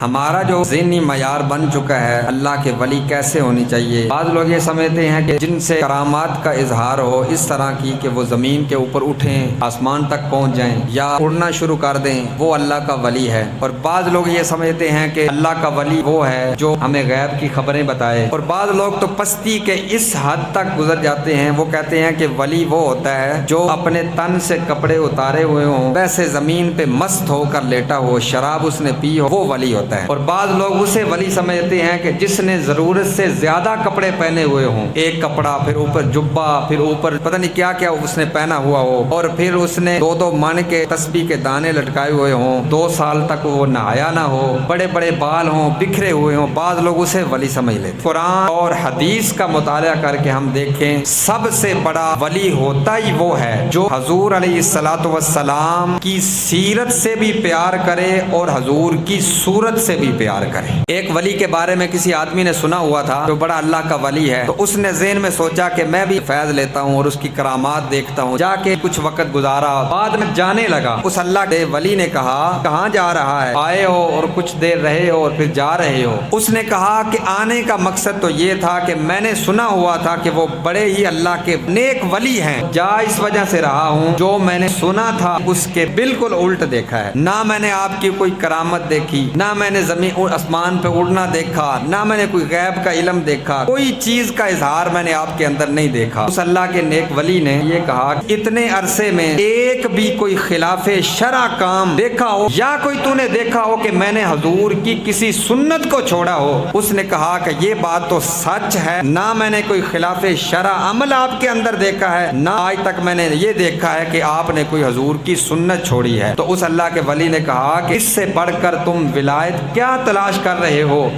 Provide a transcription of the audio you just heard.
ہمارا جو ذہنی معیار بن چکا ہے اللہ کے ولی کیسے ہونی چاہیے، بعض لوگ یہ سمجھتے ہیں کہ جن سے کرامات کا اظہار ہو اس طرح کی کہ وہ زمین کے اوپر اٹھیں، آسمان تک پہنچ جائیں یا اڑنا شروع کر دیں، وہ اللہ کا ولی ہے۔ اور بعض لوگ یہ سمجھتے ہیں کہ اللہ کا ولی وہ ہے جو ہمیں غیب کی خبریں بتائے۔ اور بعض لوگ تو پستی کے اس حد تک گزر جاتے ہیں، وہ کہتے ہیں کہ ولی وہ ہوتا ہے جو اپنے تن سے کپڑے اتارے ہوئے ہوں، ویسے زمین پہ مست ہو کر لیٹا ہو، شراب اس نے پی ہو، وہ ولی ہوتا ہے۔ اور بعض لوگ اسے ولی سمجھتے ہیں کہ جس نے ضرورت سے زیادہ کپڑے پہنے ہوئے ہوں، ایک کپڑا پھر اوپر جبہ پھر اوپر پتہ نہیں کیا کیا اس نے پہنا ہوا ہو، اور پھر اس نے دو من کے تسبیح کے دانے لٹکائے ہوئے ہوں، 2 سال تک وہ نہایا نہ ہو، بڑے بڑے بال ہوں، بکھرے ہوئے ہوں، بعض لوگ اسے ولی سمجھ لیتے۔ قرآن اور حدیث کا مطالعہ کر کے ہم دیکھیں، سب سے بڑا ولی ہوتا ہی وہ ہے جو حضور علیہ الصلوۃ والسلام کی سیرت سے بھی پیار کرے اور حضور کی صورت سے بھی پیار کرے۔ ایک ولی کے بارے میں کسی آدمی نے سنا ہوا تھا جو بڑا اللہ کا ولی ہے، تو اس نے ذہن میں سوچا کہ میں بھی فیض لیتا ہوں اور اس کی کرامات دیکھتا ہوں۔ جا کے کچھ وقت گزارا، بعد میں جانے لگا۔ اس اللہ کے ولی نے کہا کہاں جا رہا ہے؟ آئے ہو اور کچھ دیر رہے ہو اور پھر جا رہے ہو؟ اس نے کہا کہ آنے کا مقصد تو یہ تھا کہ میں نے سنا ہوا تھا کہ وہ بڑے ہی اللہ کے نیک ولی ہیں، جا اس وجہ سے رہا ہوں جو میں نے سنا تھا اس کے بالکل الٹ دیکھا ہے۔ نہ میں نے آپ کی کوئی کرامت دیکھی، نہ میں نے زمین آسمان پہ اڑنا دیکھا، نہ میں نے کوئی غیب کا علم دیکھا، کوئی چیز کا اظہار میں نے آپ کے اندر نہیں دیکھا۔ اس اللہ کے نیک ولی نے یہ کہا کہ اتنے عرصے میں ایک بھی کوئی خلاف شرع کام دیکھا ہو یا کوئی تو نے دیکھا ہو کہ میں نے حضور کی کسی سنت کو چھوڑا ہو؟ اس نے کہا کہ یہ بات تو سچ ہے، نہ میں نے کوئی خلاف شرع عمل آپ کے اندر دیکھا ہے، نہ آج تک میں نے یہ دیکھا ہے کہ آپ نے کوئی حضور کی سنت چھوڑی ہے۔ تو اس اللہ کے ولی نے کہا کہ اس سے بڑھ کر تم ولایت کیا تلاش کر رہے ہو؟